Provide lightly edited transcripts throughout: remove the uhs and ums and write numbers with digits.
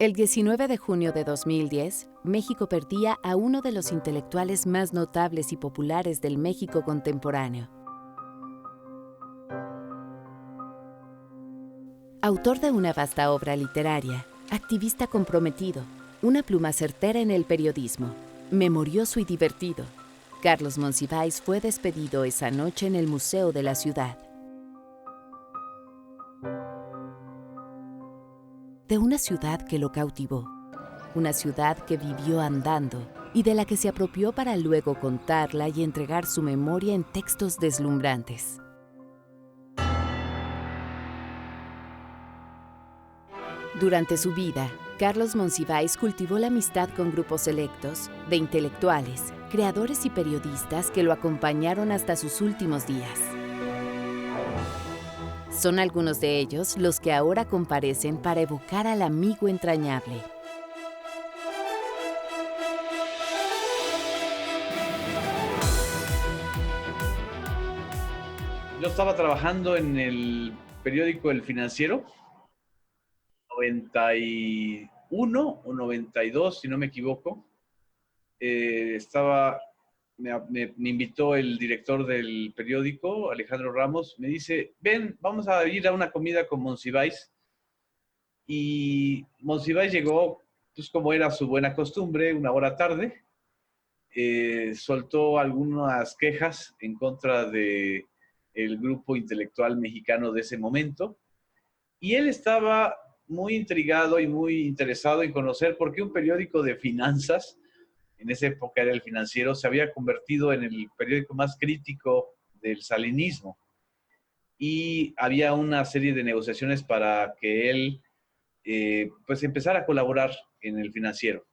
El 19 de junio de 2010, México perdía a uno de los intelectuales más notables y populares del México contemporáneo. Autor de una vasta obra literaria, activista comprometido, una pluma certera en el periodismo, memorioso y divertido, Carlos Monsiváis fue despedido esa noche en el Museo de la Ciudad. De una ciudad que lo cautivó, una ciudad que vivió andando y de la que se apropió para luego contarla y entregar su memoria en textos deslumbrantes. Durante su vida, Carlos Monsiváis cultivó la amistad con grupos selectos de intelectuales, creadores y periodistas que lo acompañaron hasta sus últimos días. Son algunos de ellos los que ahora comparecen para evocar al amigo entrañable. Yo estaba trabajando en el periódico El Financiero, 91 o 92, si no me equivoco. Me invitó el director del periódico, Alejandro Ramos, me dice, ven, vamos a ir a una comida con Monsiváis. Y Monsiváis llegó, pues como era su buena costumbre, una hora tarde, soltó algunas quejas en contra de el grupo intelectual mexicano de ese momento, y él estaba muy intrigado y muy interesado en conocer por qué un periódico de finanzas, en esa época era El Financiero, se había convertido en el periódico más crítico del salinismo. Y había una serie de negociaciones para que él pues empezara a colaborar en El Financiero.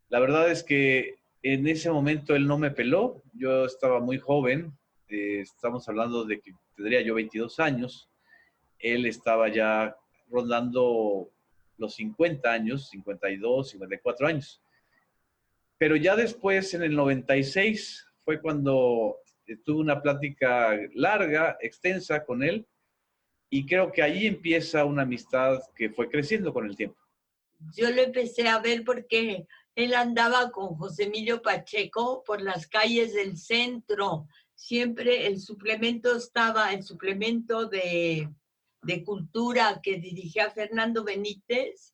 La verdad es que en ese momento él no me peló, yo estaba muy joven, estamos hablando de que tendría yo 22 años, él estaba ya rondando los 50 años, 52, 54 años. Pero ya después, en el 96, fue cuando tuve una plática larga, extensa con él, y creo que ahí empieza una amistad que fue creciendo con el tiempo. Yo lo empecé a ver porque él andaba con José Emilio Pacheco por las calles del centro. Siempre el suplemento de cultura que dirigía Fernando Benítez,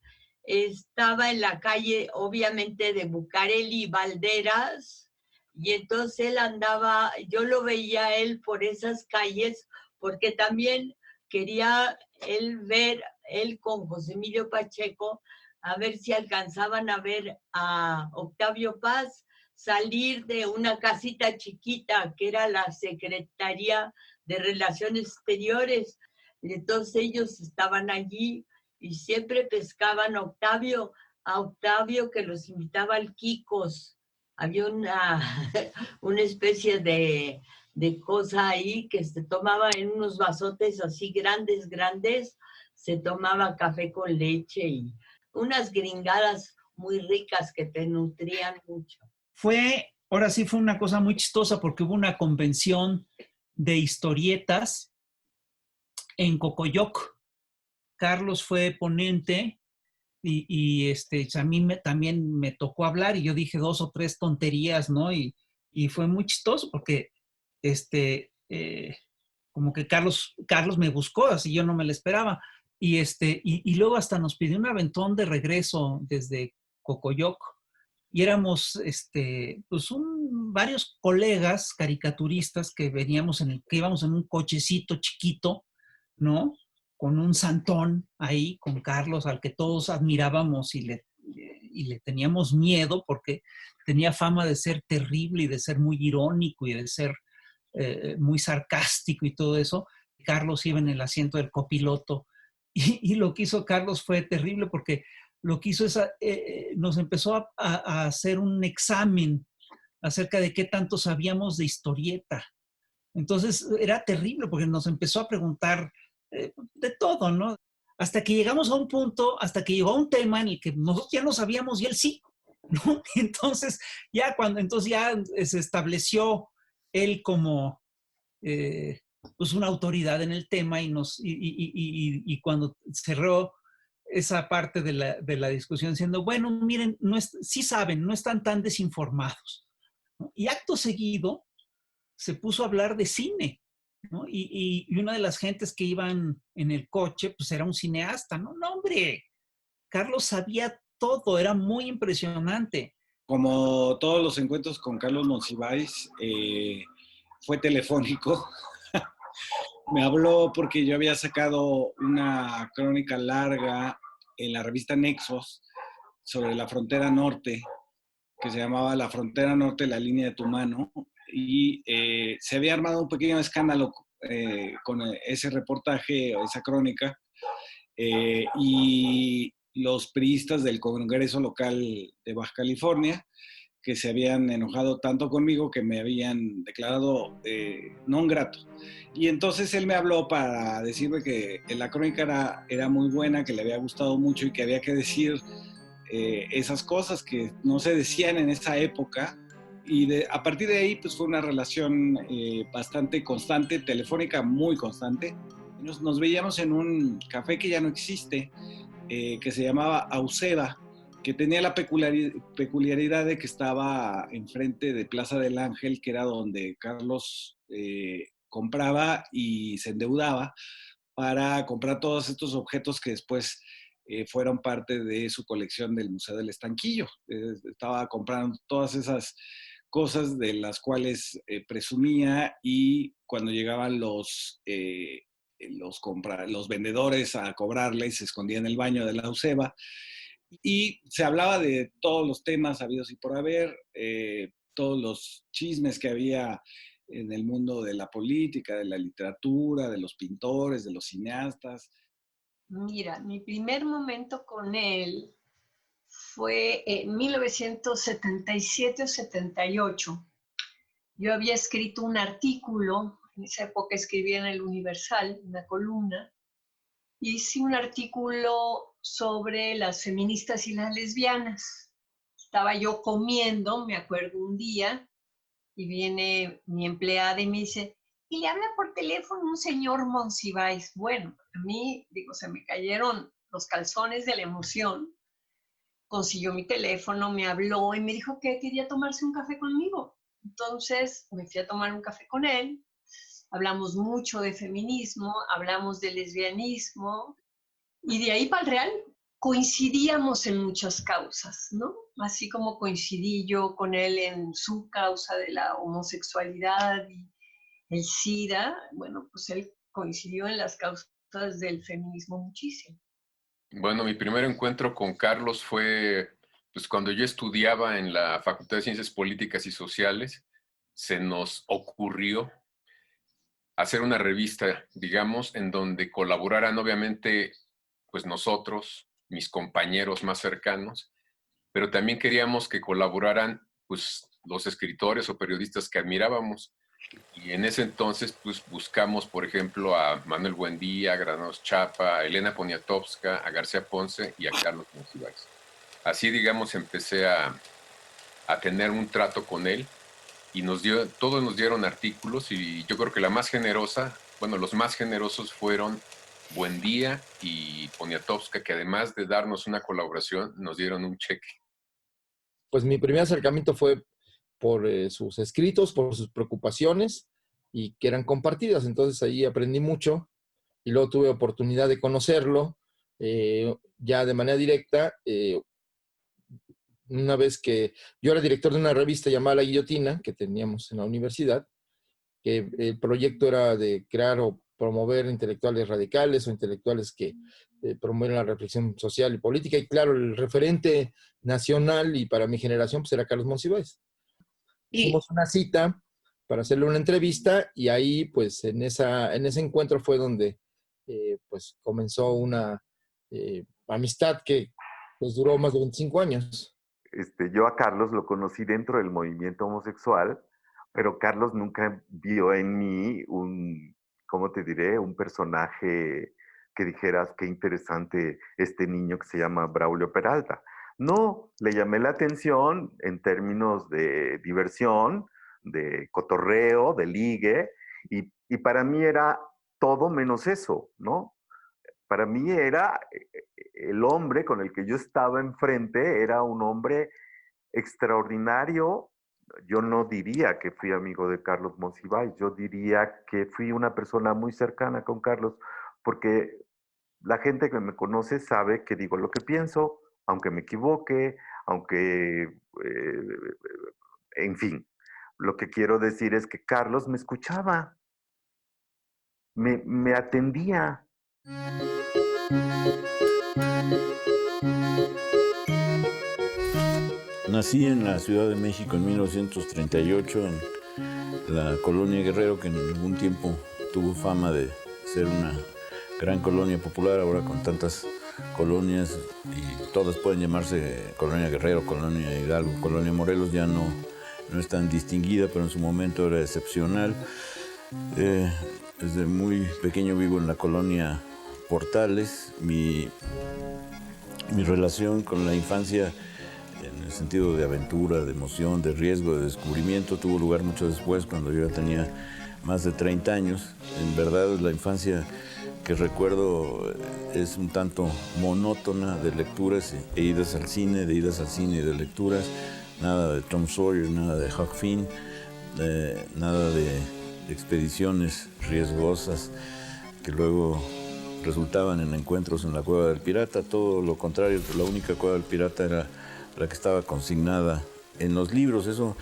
estaba en la calle, obviamente, de Bucareli y Valderas, y entonces él andaba, yo lo veía él por esas calles, porque también quería él con José Emilio Pacheco, a ver si alcanzaban a ver a Octavio Paz salir de una casita chiquita que era la Secretaría de Relaciones Exteriores. Entonces ellos estaban allí y siempre pescaban a Octavio que los invitaba al Kikos. Había una especie de cosa ahí que se tomaba en unos vasotes así grandes, se tomaba café con leche y unas gringadas muy ricas que te nutrían mucho. Ahora sí fue una cosa muy chistosa porque hubo una convención de historietas en Cocoyoc. Carlos fue ponente y a mí también me tocó hablar y yo dije 2 o 3 tonterías, ¿no? Y fue muy chistoso porque como que Carlos me buscó, así yo no me lo esperaba. Y luego hasta nos pidió un aventón de regreso desde Cocoyoc. Y éramos pues varios colegas caricaturistas que que íbamos en un cochecito chiquito, ¿no? Con un santón ahí, con Carlos, al que todos admirábamos y le teníamos miedo porque tenía fama de ser terrible y de ser muy irónico y de ser muy sarcástico y todo eso. Carlos iba en el asiento del copiloto y lo que hizo Carlos fue terrible porque lo que hizo es, nos empezó a hacer un examen acerca de qué tanto sabíamos de historieta. Entonces era terrible porque nos empezó a preguntar de todo, ¿no? Hasta que llegamos a un punto, hasta que llegó a un tema en el que nosotros ya no sabíamos y él sí, ¿no? Entonces ya se estableció él como pues una autoridad en el tema y cuando cerró esa parte de la discusión diciendo, bueno, miren, sí saben, no están tan desinformados, ¿no? Y acto seguido se puso a hablar de cine, ¿no? Y una de las gentes que iban en el coche, pues era un cineasta, ¿no? No, hombre, Carlos sabía todo, era muy impresionante. Como todos los encuentros con Carlos Monsiváis, fue telefónico. Me habló porque yo había sacado una crónica larga en la revista Nexos sobre la frontera norte, que se llamaba La frontera norte, la línea de tu mano, y se había armado un pequeño escándalo con ese reportaje, esa crónica, y los priistas del Congreso local de Baja California, que se habían enojado tanto conmigo que me habían declarado non grato. Y entonces él me habló para decirme que la crónica era muy buena, que le había gustado mucho y que había que decir esas cosas que no se decían en esa época. Y a partir de ahí pues fue una relación bastante constante, telefónica muy constante. Nos veíamos en un café que ya no existe, que se llamaba Auseda, que tenía la peculiaridad de que estaba enfrente de Plaza del Ángel, que era donde Carlos compraba y se endeudaba para comprar todos estos objetos que después fueron parte de su colección del Museo del Estanquillo. Estaba comprando todas esas cosas de las cuales presumía, y cuando llegaban los vendedores a cobrarle y se escondía en el baño de la UCEBA, y se hablaba de todos los temas habidos y por haber, todos los chismes que había en el mundo de la política, de la literatura, de los pintores, de los cineastas. Mira, mi primer momento con él fue en 1977 o 78. Yo había escrito un artículo, en esa época escribía en el Universal, una columna. Hice un artículo sobre las feministas y las lesbianas. Estaba yo comiendo, me acuerdo un día, y viene mi empleada y me dice, y le habla por teléfono un señor Monsiváis. Bueno, a mí, digo, se me cayeron los calzones de la emoción. Consiguió mi teléfono, me habló y me dijo que quería tomarse un café conmigo. Entonces me fui a tomar un café con él. Hablamos mucho de feminismo, hablamos de lesbianismo, y de ahí para el Real coincidíamos en muchas causas, ¿no? Así como coincidí yo con él en su causa de la homosexualidad y el SIDA, bueno, pues él coincidió en las causas del feminismo muchísimo. Bueno, mi primer encuentro con Carlos fue pues, cuando yo estudiaba en la Facultad de Ciencias Políticas y Sociales. Se nos ocurrió hacer una revista, digamos, en donde colaboraran obviamente pues nosotros, mis compañeros más cercanos, pero también queríamos que colaboraran pues los escritores o periodistas que admirábamos. Y en ese entonces pues buscamos, por ejemplo, a Manuel Buendía, a Granados Chapa, a Elena Poniatowska, a García Ponce y a Carlos Monsiváis. Así, digamos, empecé a tener un trato con él, y todos nos dieron artículos, y yo creo que la más generosa, bueno, los más generosos fueron Buendía y Poniatowska, que además de darnos una colaboración, nos dieron un cheque. Pues mi primer acercamiento fue por sus escritos, por sus preocupaciones, y que eran compartidas. Entonces ahí aprendí mucho, y luego tuve oportunidad de conocerlo ya de manera directa. Una vez que yo era director de una revista llamada La Guillotina, que teníamos en la universidad, que el proyecto era de crear o promover intelectuales radicales o intelectuales que promueven la reflexión social y política. Y claro, el referente nacional y para mi generación pues era Carlos Monsiváis. Hicimos una cita para hacerle una entrevista, y ahí pues en ese encuentro fue donde pues comenzó una amistad que pues duró más de 25 años. Yo a Carlos lo conocí dentro del movimiento homosexual, pero Carlos nunca vio en mí ¿cómo te diré? Un personaje que dijeras qué interesante este niño que se llama Braulio Peralta. No, le llamé la atención en términos de diversión, de cotorreo, de ligue, y para mí era todo menos eso, ¿no? Para mí era el hombre con el que yo estaba enfrente, era un hombre extraordinario. Yo no diría que fui amigo de Carlos Monsiváis, yo diría que fui una persona muy cercana con Carlos, porque la gente que me conoce sabe que digo lo que pienso, aunque me equivoque, aunque, en fin, lo que quiero decir es que Carlos me escuchaba, me atendía. Nací en la Ciudad de México en 1938, en la colonia Guerrero, que en algún tiempo tuvo fama de ser una gran colonia popular, ahora con tantas colonias, y todas pueden llamarse Colonia Guerrero, Colonia Hidalgo, Colonia Morelos, ya no es tan distinguida, pero en su momento era excepcional. Desde muy pequeño vivo en la colonia Portales. Mi relación con la infancia, en el sentido de aventura, de emoción, de riesgo, de descubrimiento, tuvo lugar mucho después, cuando yo ya tenía más de 30 años. En verdad, la infancia que recuerdo es un tanto monótona, de lecturas e idas al cine, de lecturas. Nada de Tom Sawyer, nada de Huck Finn, nada de expediciones riesgosas que luego resultaban en encuentros en la Cueva del Pirata. Todo lo contrario, la única Cueva del Pirata era la que estaba consignada en los libros. Eso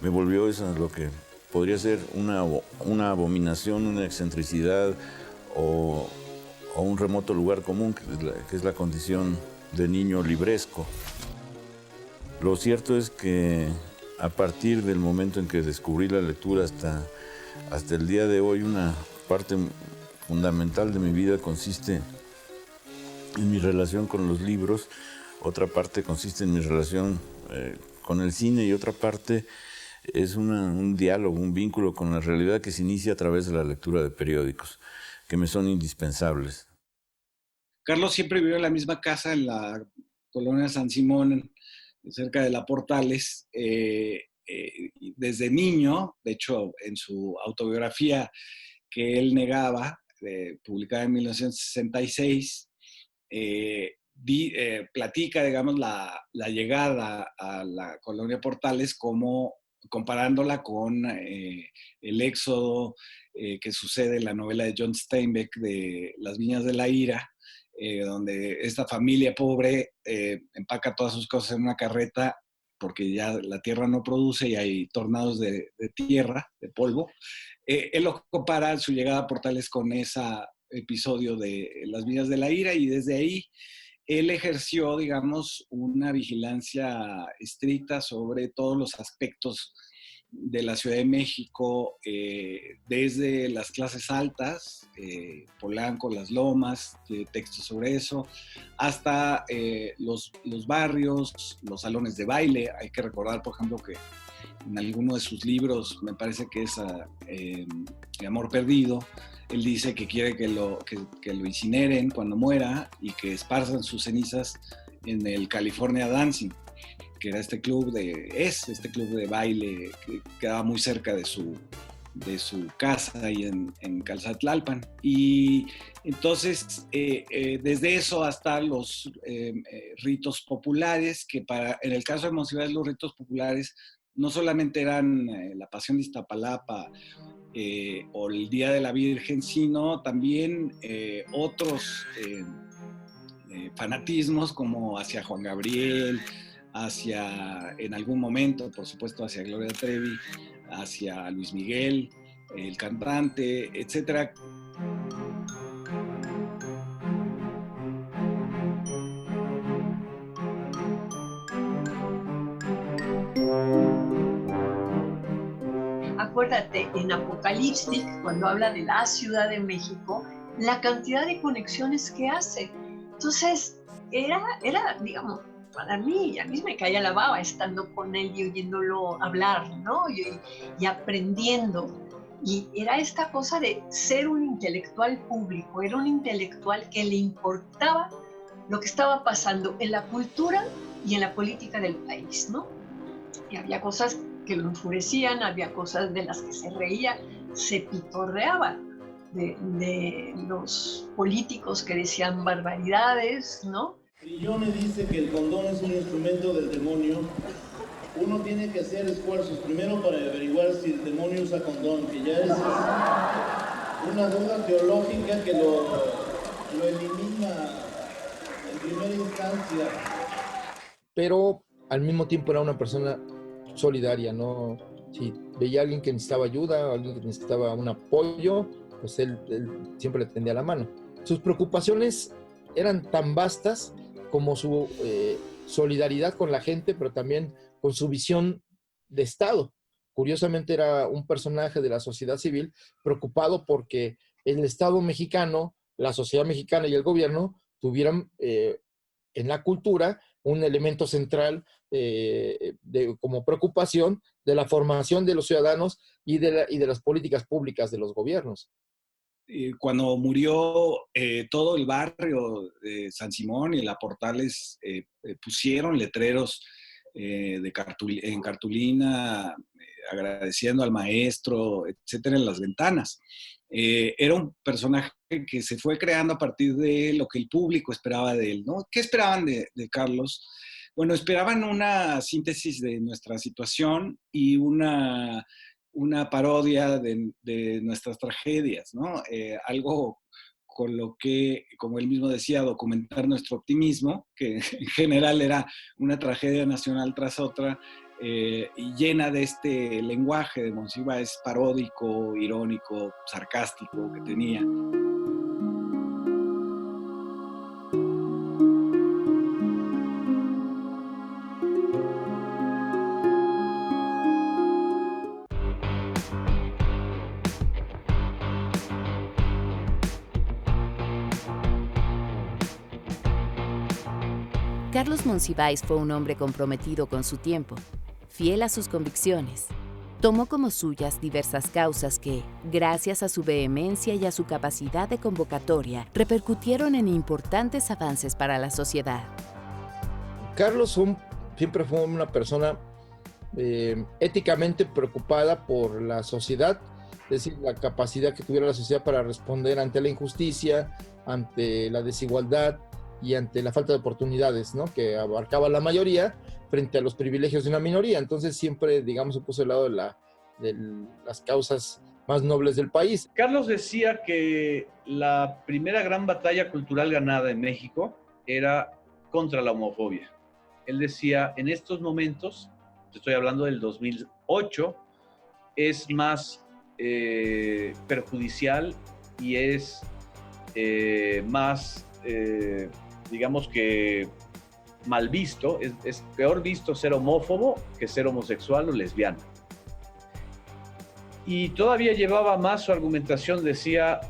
me volvió lo que podría ser una abominación, una excentricidad o un remoto lugar común, que es la condición de niño libresco. Lo cierto es que a partir del momento en que descubrí la lectura hasta el día de hoy, una parte fundamental de mi vida consiste en mi relación con los libros, otra parte consiste en mi relación con el cine, y otra parte es un diálogo, un vínculo con la realidad que se inicia a través de la lectura de periódicos, que me son indispensables. Carlos siempre vivió en la misma casa, en la colonia San Simón, cerca de la Portales, desde niño. De hecho, en su autobiografía que él negaba, publicada en 1966, platica, digamos, la llegada a la colonia Portales como comparándola con el éxodo que sucede en la novela de John Steinbeck de Las Viñas de la Ira, donde esta familia pobre empaca todas sus cosas en una carreta porque ya la tierra no produce y hay tornados de tierra, de polvo. Él lo compara su llegada a Portales con ese episodio de Las Viñas de la Ira, y desde ahí él ejerció, digamos, una vigilancia estricta sobre todos los aspectos de la Ciudad de México, desde las clases altas, Polanco, Las Lomas, textos sobre eso, hasta los barrios, los salones de baile. Hay que recordar, por ejemplo, que en alguno de sus libros, me parece que es Amor Perdido, él dice que quiere que lo incineren cuando muera y que esparzan sus cenizas en el California Dancing, que era este club de baile que quedaba muy cerca de su casa ahí en Calzatlalpan. Y entonces, desde eso hasta los ritos populares, que en el caso de Monsiváis, los ritos populares no solamente eran la Pasión de Iztapalapa o el Día de la Virgen, sino también otros fanatismos, como hacia Juan Gabriel, en algún momento, por supuesto, hacia Gloria Trevi, hacia Luis Miguel, el cantante, etc. Acuérdate, en Apocalíptic, cuando habla de la Ciudad de México, la cantidad de conexiones que hace. Entonces, era digamos, para mí, a mí me caía la baba estando con él y oyéndolo hablar, ¿no? Y aprendiendo. Y era esta cosa de ser un intelectual público, era un intelectual que le importaba lo que estaba pasando en la cultura y en la política del país, ¿no? Y había cosas que lo enfurecían, había cosas de las que se reía, se pitorreaba, de los políticos que decían barbaridades, ¿no? Brillone dice que el condón es un instrumento del demonio. Uno tiene que hacer esfuerzos primero para averiguar si el demonio usa condón, que ya es una duda teológica que lo elimina en primera instancia. Pero al mismo tiempo era una persona solidaria, ¿no? Si veía a alguien que necesitaba ayuda, a alguien que necesitaba un apoyo, pues él siempre le tendía la mano. Sus preocupaciones eran tan vastas como su solidaridad con la gente, pero también con su visión de Estado. Curiosamente era un personaje de la sociedad civil preocupado porque el Estado mexicano, la sociedad mexicana y el gobierno tuvieran en la cultura un elemento central como preocupación de la formación de los ciudadanos y de las políticas públicas de los gobiernos. Cuando murió, todo el barrio de San Simón y la Portales pusieron letreros en cartulina, agradeciendo al maestro, etcétera, en las ventanas. Era un personaje que se fue creando a partir de lo que el público esperaba de él, ¿no? ¿Qué esperaban de Carlos? Bueno, esperaban una síntesis de nuestra situación y una parodia de nuestras tragedias, ¿no? Algo con lo que, como él mismo decía, documentar nuestro optimismo, que en general era una tragedia nacional tras otra, y llena de este lenguaje de Monsiváis paródico, irónico, sarcástico que tenía. Carlos Monsiváis fue un hombre comprometido con su tiempo, fiel a sus convicciones. Tomó como suyas diversas causas que, gracias a su vehemencia y a su capacidad de convocatoria, repercutieron en importantes avances para la sociedad. Carlos siempre fue una persona éticamente preocupada por la sociedad, es decir, la capacidad que tuviera la sociedad para responder ante la injusticia, ante la desigualdad y ante la falta de oportunidades, ¿no? Que abarcaba la mayoría frente a los privilegios de una minoría. Entonces siempre, digamos, se puso al lado de las causas más nobles del país. Carlos decía que la primera gran batalla cultural ganada en México era contra la homofobia. Él decía, en estos momentos, estoy hablando del 2008, es más perjudicial y es más, digamos que mal visto, es peor visto ser homófobo que ser homosexual o lesbiana. Y todavía llevaba más su argumentación, decía,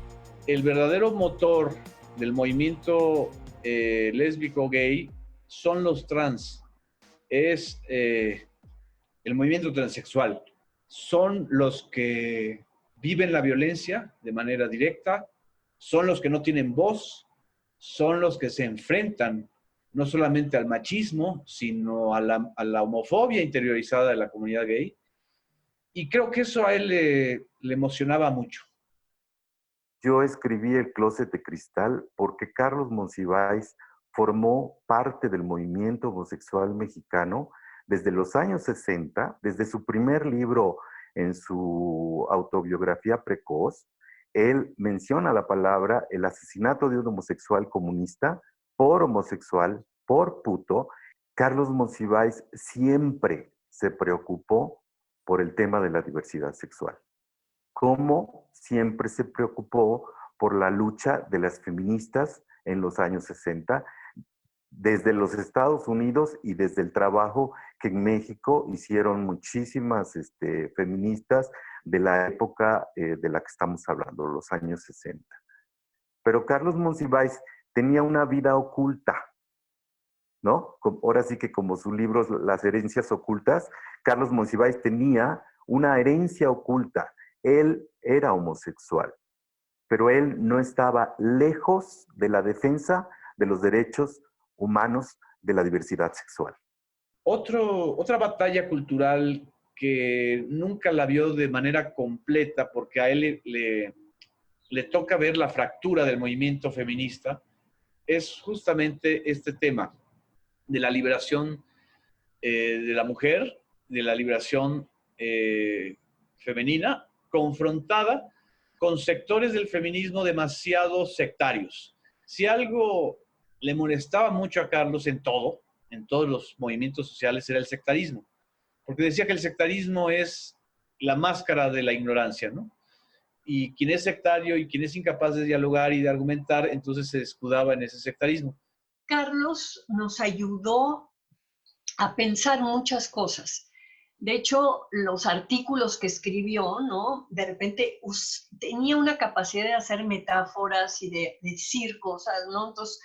el verdadero motor del movimiento lésbico gay son los trans, es el movimiento transexual, son los que viven la violencia de manera directa, son los que no tienen voz, son los que se enfrentan no solamente al machismo, sino a la homofobia interiorizada de la comunidad gay. Y creo que eso a él le emocionaba mucho. Yo escribí El Closet de Cristal porque Carlos Monsiváis formó parte del movimiento homosexual mexicano desde los años 60, desde su primer libro en su autobiografía precoz. Él menciona la palabra el asesinato de un homosexual comunista por homosexual, por puto. Carlos Monsiváis siempre se preocupó por el tema de la diversidad sexual. Como siempre se preocupó por la lucha de las feministas en los años 60, desde los Estados Unidos y desde el trabajo que en México hicieron muchísimas feministas de la época de la que estamos hablando, los años 60. Pero Carlos Monsiváis tenía una vida oculta, ¿no? Ahora sí que como sus libros, Las herencias ocultas, Carlos Monsiváis tenía una herencia oculta. Él era homosexual, pero él no estaba lejos de la defensa de los derechos humanos de la diversidad sexual. Otra batalla cultural que nunca la vio de manera completa porque a él le le toca ver la fractura del movimiento feminista, es justamente este tema de la liberación de la mujer, de la liberación femenina, confrontada con sectores del feminismo demasiado sectarios. Si algo le molestaba mucho a Carlos en todos los movimientos sociales, era el sectarismo, porque decía que el sectarismo es la máscara de la ignorancia, ¿no? Y quien es sectario y quien es incapaz de dialogar y de argumentar, entonces se escudaba en ese sectarismo. Carlos nos ayudó a pensar muchas cosas. De hecho, los artículos que escribió, ¿no? De repente tenía una capacidad de hacer metáforas y de decir cosas, ¿no? Entonces,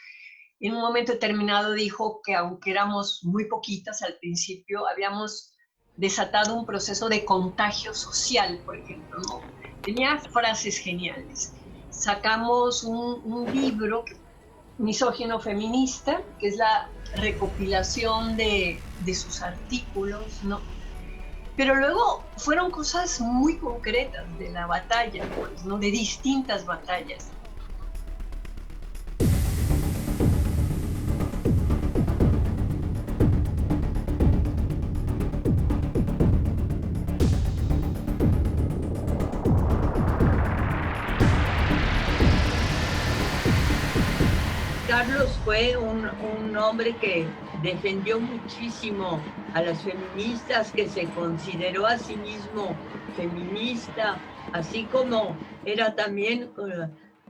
en un momento determinado dijo que aunque éramos muy poquitas al principio, habíamos desatado un proceso de contagio social, por ejemplo, ¿no? Tenía frases geniales. Sacamos un libro, Misógino Feminista, que es la recopilación de sus artículos, ¿no? Pero luego fueron cosas muy concretas de la batalla, pues, ¿no? De distintas batallas. Carlos fue un hombre que defendió muchísimo a las feministas, que se consideró a sí mismo feminista, así como era también,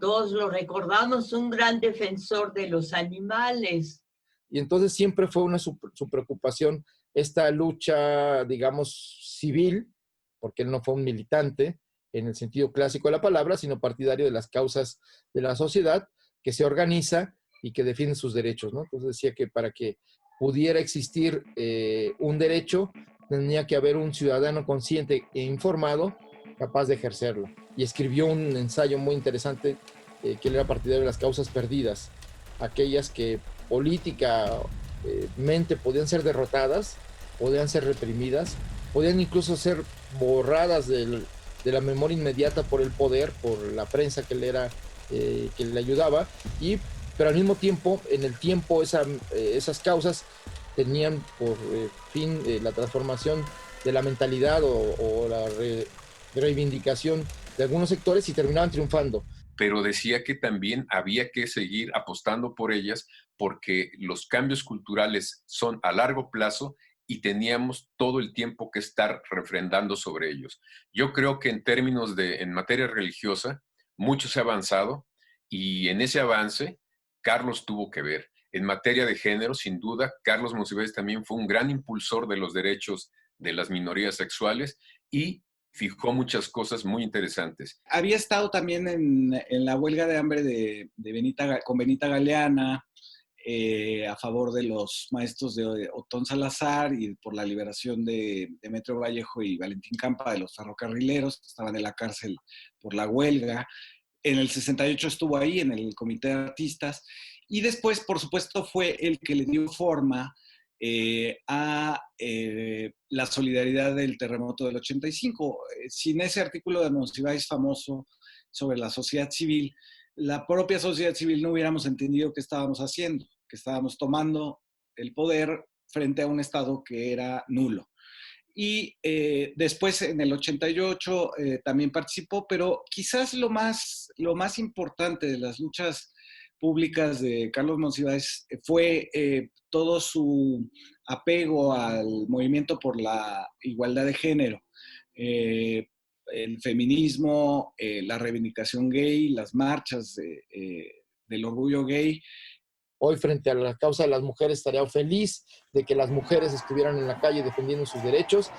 todos lo recordamos, un gran defensor de los animales. Y entonces siempre fue su preocupación esta lucha, digamos, civil, porque él no fue un militante en el sentido clásico de la palabra, sino partidario de las causas de la sociedad, que se organiza y que defiende sus derechos, ¿no? Entonces decía que para que pudiera existir un derecho, tenía que haber un ciudadano consciente e informado capaz de ejercerlo. Y escribió un ensayo muy interesante que él era partidario de las causas perdidas, aquellas que políticamente podían ser derrotadas, podían ser reprimidas, podían incluso ser borradas de la memoria inmediata por el poder, por la prensa que le ayudaba, pero al mismo tiempo, en el tiempo, esas causas tenían por fin la transformación de la mentalidad o la reivindicación de algunos sectores y terminaban triunfando. Pero decía que también había que seguir apostando por ellas porque los cambios culturales son a largo plazo y teníamos todo el tiempo que estar refrendando sobre ellos. Yo creo que en materia religiosa, mucho se ha avanzado y en ese avance Carlos tuvo que ver. En materia de género, sin duda, Carlos Monsiváis también fue un gran impulsor de los derechos de las minorías sexuales y fijó muchas cosas muy interesantes. Había estado también en la huelga de hambre con Benita Galeana, a favor de los maestros de Otón Salazar y por la liberación de Demetrio Vallejo y Valentín Campa, de los ferrocarrileros que estaban en la cárcel por la huelga. En el 68 estuvo ahí, en el Comité de Artistas, y después, por supuesto, fue el que le dio forma a la solidaridad del terremoto del 85. Sin ese artículo de Monsiváis famoso sobre la sociedad civil, la propia sociedad civil no hubiéramos entendido qué estábamos haciendo, que estábamos tomando el poder frente a un Estado que era nulo. Y después, en el 88, también participó, pero quizás lo más importante de las luchas públicas de Carlos Monsiváis fue todo su apego al movimiento por la igualdad de género, el feminismo, la reivindicación gay, las marchas del orgullo gay. Hoy, frente a la causa de las mujeres, estaría feliz de que las mujeres estuvieran en la calle defendiendo sus derechos,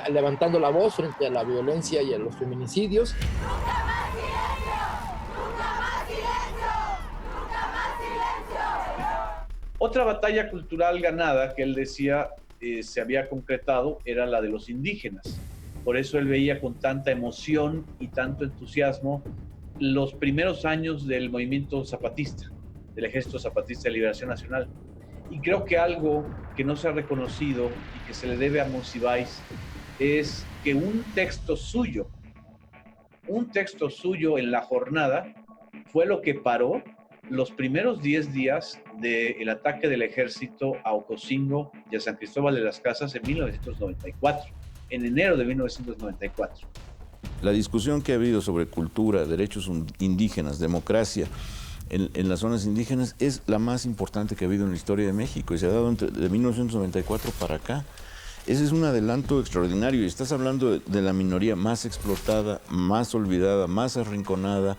levantando la voz frente a la violencia y a los feminicidios. ¡Nunca más silencio! ¡Nunca más silencio! ¡Nunca más silencio! Otra batalla cultural ganada que él decía se había concretado era la de los indígenas. Por eso él veía con tanta emoción y tanto entusiasmo los primeros años del movimiento zapatista, del Ejército Zapatista de Liberación Nacional. Y creo que algo que no se ha reconocido y que se le debe a Monsiváis es que un texto suyo, un texto suyo en La Jornada fue lo que paró los primeros 10 días del ataque del ejército a Ocosingo y a San Cristóbal de las Casas en 1994, en enero de 1994. La discusión que ha habido sobre cultura, derechos indígenas, democracia en las zonas indígenas es la más importante que ha habido en la historia de México y se ha dado de 1994 para acá. Ese es un adelanto extraordinario y estás hablando de la minoría más explotada, más olvidada, más arrinconada,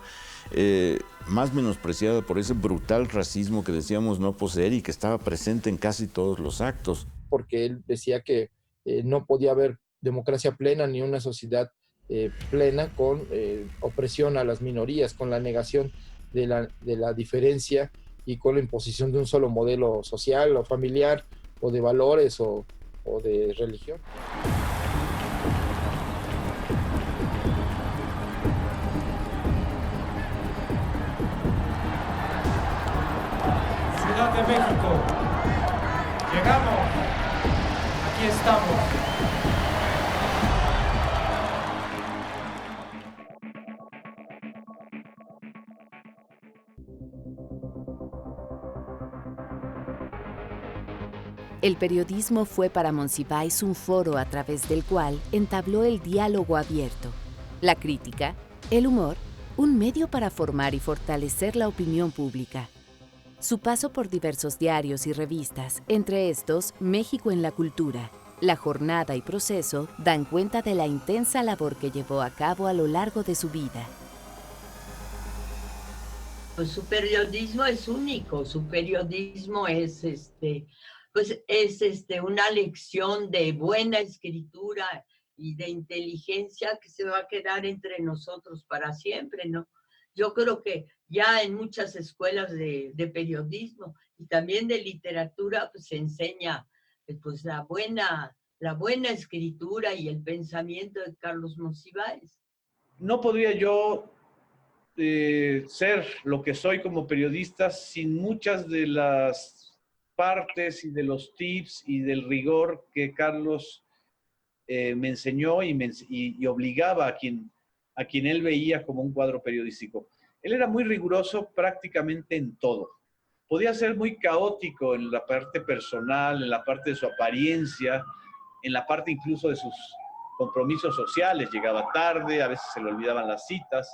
más menospreciada por ese brutal racismo que decíamos no poseer y que estaba presente en casi todos los actos. Porque él decía que no podía haber democracia plena ni una sociedad plena con opresión a las minorías, con la negación de la diferencia y con la imposición de un solo modelo social o familiar o de valores o de religión. Ciudad de México, llegamos, aquí estamos. El periodismo fue para Monsiváis un foro a través del cual entabló el diálogo abierto, la crítica, el humor, un medio para formar y fortalecer la opinión pública. Su paso por diversos diarios y revistas, entre estos México en la Cultura, La Jornada y Proceso, dan cuenta de la intensa labor que llevó a cabo a lo largo de su vida. Pues su periodismo es único, su periodismo es una lección de buena escritura y de inteligencia que se va a quedar entre nosotros para siempre, ¿no? Yo creo que ya en muchas escuelas de periodismo y también de literatura pues, se enseña pues, la buena escritura y el pensamiento de Carlos Monsiváis. No podría yo ser lo que soy como periodista sin muchas de las partes y de los tips y del rigor que Carlos me enseñó y obligaba a quien él veía como un cuadro periodístico. Él era muy riguroso prácticamente en todo. Podía ser muy caótico en la parte personal, en la parte de su apariencia, en la parte incluso de sus compromisos sociales. Llegaba tarde, a veces se le olvidaban las citas.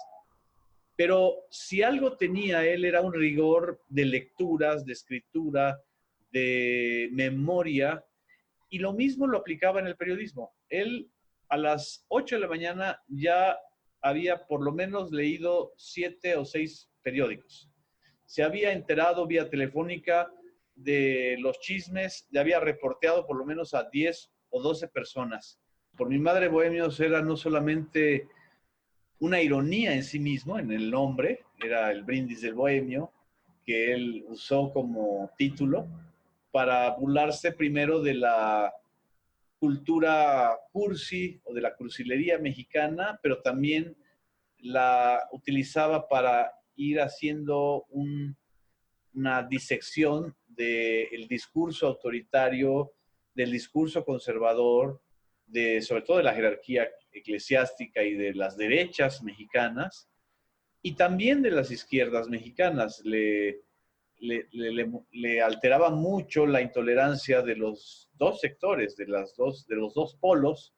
Pero si algo tenía él era un rigor de lecturas, de escritura, de memoria, y lo mismo lo aplicaba en el periodismo. Él a las 8 de la mañana ya había por lo menos leído 7 o 6 periódicos. Se había enterado vía telefónica de los chismes, ya había reporteado por lo menos a 10 o 12 personas. Por mi madre, Bohemios era no solamente una ironía en sí mismo, en el nombre, era el brindis del bohemio, que él usó como título para burlarse primero de la cultura cursi o de la cursilería mexicana, pero también la utilizaba para ir haciendo una disección del discurso autoritario, del discurso conservador, sobre todo de la jerarquía eclesiástica y de las derechas mexicanas, y también de las izquierdas mexicanas. Le alteraba mucho la intolerancia de los dos sectores, de los dos polos,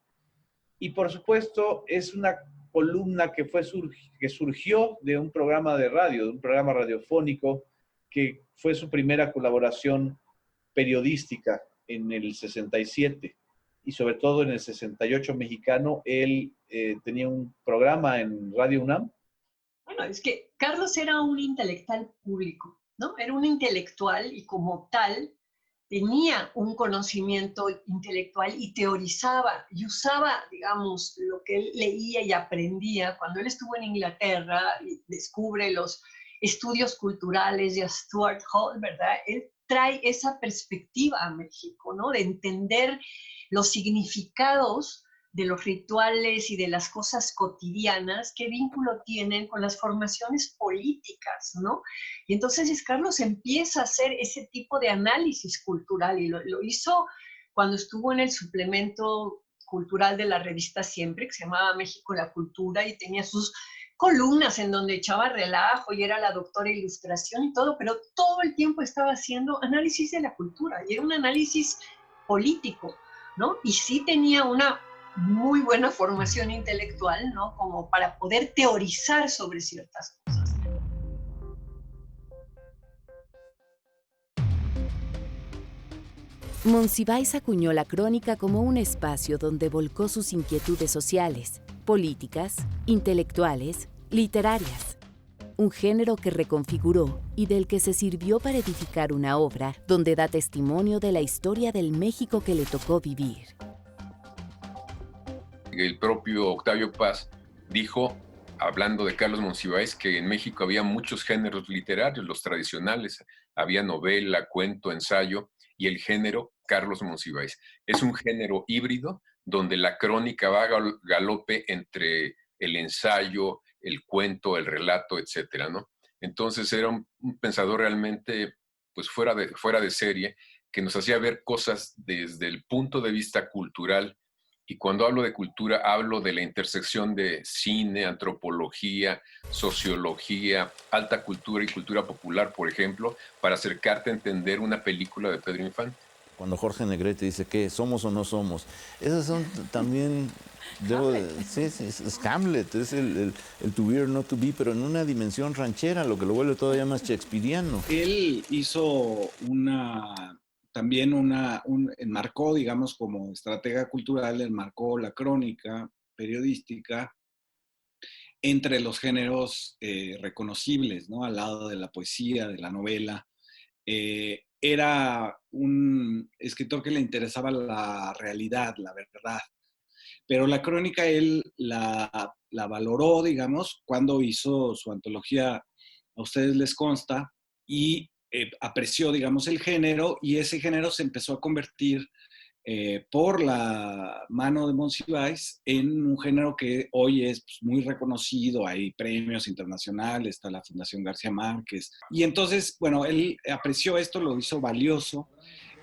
y por supuesto es una columna que surgió de un programa de radio, de un programa radiofónico, que fue su primera colaboración periodística en el 67, y sobre todo en el 68 mexicano. Él tenía un programa en Radio UNAM. Bueno, es que Carlos era un intelectual público, ¿no? Era un intelectual y como tal tenía un conocimiento intelectual y teorizaba y usaba, digamos, lo que él leía y aprendía. Cuando él estuvo en Inglaterra y descubre los estudios culturales de Stuart Hall, ¿verdad? Él trae esa perspectiva a México, ¿no? De entender los significados de los rituales y de las cosas cotidianas, qué vínculo tienen con las formaciones políticas, ¿no? Y entonces Carlos empieza a hacer ese tipo de análisis cultural y lo hizo cuando estuvo en el suplemento cultural de la revista Siempre, que se llamaba México la Cultura, y tenía sus columnas en donde echaba relajo y era la doctora ilustración y todo, pero todo el tiempo estaba haciendo análisis de la cultura y era un análisis político, ¿no? Y sí tenía una muy buena formación intelectual, ¿no? Como para poder teorizar sobre ciertas cosas. Monsiváis acuñó la crónica como un espacio donde volcó sus inquietudes sociales, políticas, intelectuales, literarias. Un género que reconfiguró y del que se sirvió para edificar una obra donde da testimonio de la historia del México que le tocó vivir. El propio Octavio Paz dijo, hablando de Carlos Monsiváis, que en México había muchos géneros literarios, los tradicionales, había novela, cuento, ensayo, y el género Carlos Monsiváis. Es un género híbrido donde la crónica va a galope entre el ensayo, el cuento, el relato, etcétera, ¿no? Entonces era un pensador realmente pues fuera de serie, que nos hacía ver cosas desde el punto de vista cultural. Y cuando hablo de cultura, hablo de la intersección de cine, antropología, sociología, alta cultura y cultura popular, por ejemplo, para acercarte a entender una película de Pedro Infante. Cuando Jorge Negrete dice que somos o no somos, esas son también, sí, es Hamlet, es el to be or not to be, pero en una dimensión ranchera, lo que lo vuelve todavía más shakespeariano. Él hizo enmarcó, digamos, como estratega cultural, enmarcó la crónica periodística entre los géneros reconocibles, ¿no? Al lado de la poesía, de la novela. Era un escritor que le interesaba la realidad, la verdad. Pero la crónica él la valoró, digamos, cuando hizo su antología A Ustedes Les Consta, y apreció, digamos, el género, y ese género se empezó a convertir por la mano de Monsiváis en un género que hoy es pues, muy reconocido. Hay premios internacionales, está la Fundación García Márquez. Y entonces, bueno, él apreció esto, lo hizo valioso,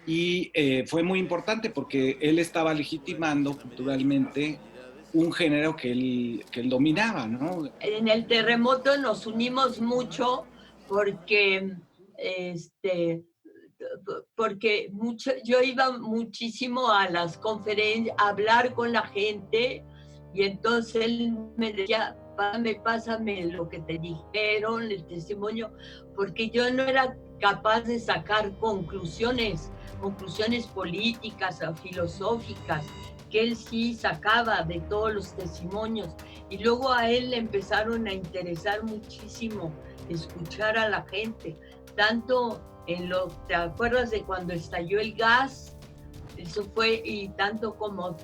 y fue muy importante porque él estaba legitimando culturalmente un género que él dominaba, ¿no? En el terremoto nos unimos mucho porque yo iba muchísimo a las conferencias a hablar con la gente, y entonces él me decía, pásame lo que te dijeron, el testimonio, porque yo no era capaz de sacar conclusiones políticas o filosóficas, que él sí sacaba de todos los testimonios. Y luego a él le empezaron a interesar muchísimo escuchar a la gente, tanto ¿te acuerdas de cuando estalló el gas? Eso fue, y tanto como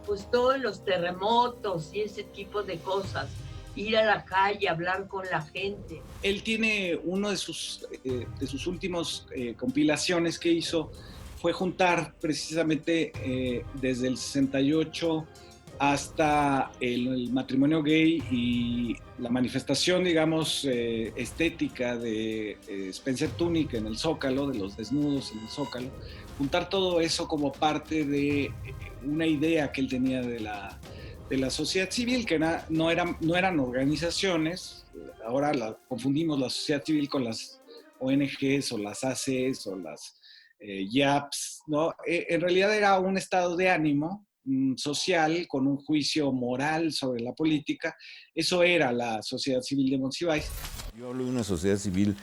pues todos los terremotos y ese tipo de cosas, ir a la calle, hablar con la gente. Él tiene uno de sus últimos compilaciones que hizo, fue juntar precisamente desde el 68 hasta el matrimonio gay y la manifestación, digamos, estética de Spencer Tunick en el Zócalo, de los desnudos en el Zócalo, juntar todo eso como parte de una idea que él tenía de la sociedad civil, que no eran organizaciones. Ahora confundimos la sociedad civil con las ONGs o las ACs o las YAPs, ¿no? En realidad era un estado de ánimo social con un juicio moral sobre la política. Eso era la sociedad civil de Monsiváis. Yo hablo de una sociedad civil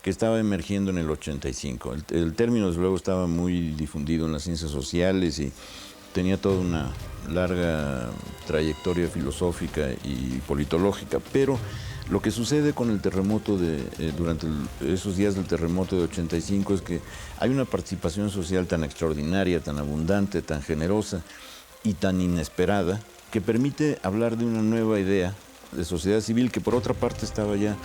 que estaba emergiendo en el 85. El término, desde luego, estaba muy difundido en las ciencias sociales y tenía toda una larga trayectoria filosófica y politológica, pero lo que sucede con el terremoto durante esos días del terremoto de 85 es que hay una participación social tan extraordinaria, tan abundante, tan generosa y tan inesperada, que permite hablar de una nueva idea de sociedad civil que por otra parte estaba ya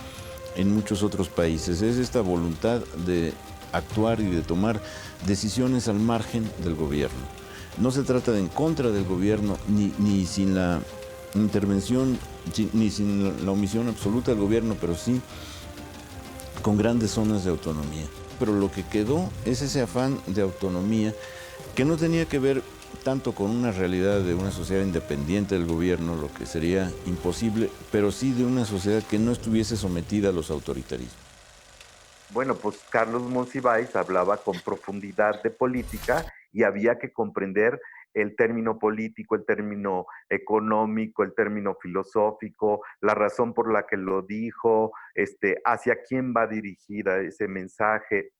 en muchos otros países. Es esta voluntad de actuar y de tomar decisiones al margen del gobierno. No se trata de en contra del gobierno, ni sin la intervención, ni sin la omisión absoluta del gobierno, pero sí con grandes zonas de autonomía. Pero lo que quedó es ese afán de autonomía que no tenía que ver tanto con una realidad de una sociedad independiente del gobierno, lo que sería imposible, pero sí de una sociedad que no estuviese sometida a los autoritarismos. Bueno, pues Carlos Monsiváis hablaba con profundidad de política y había que comprender el término político, el término económico, el término filosófico, la razón por la que lo dijo, hacia quién va dirigida ese mensaje.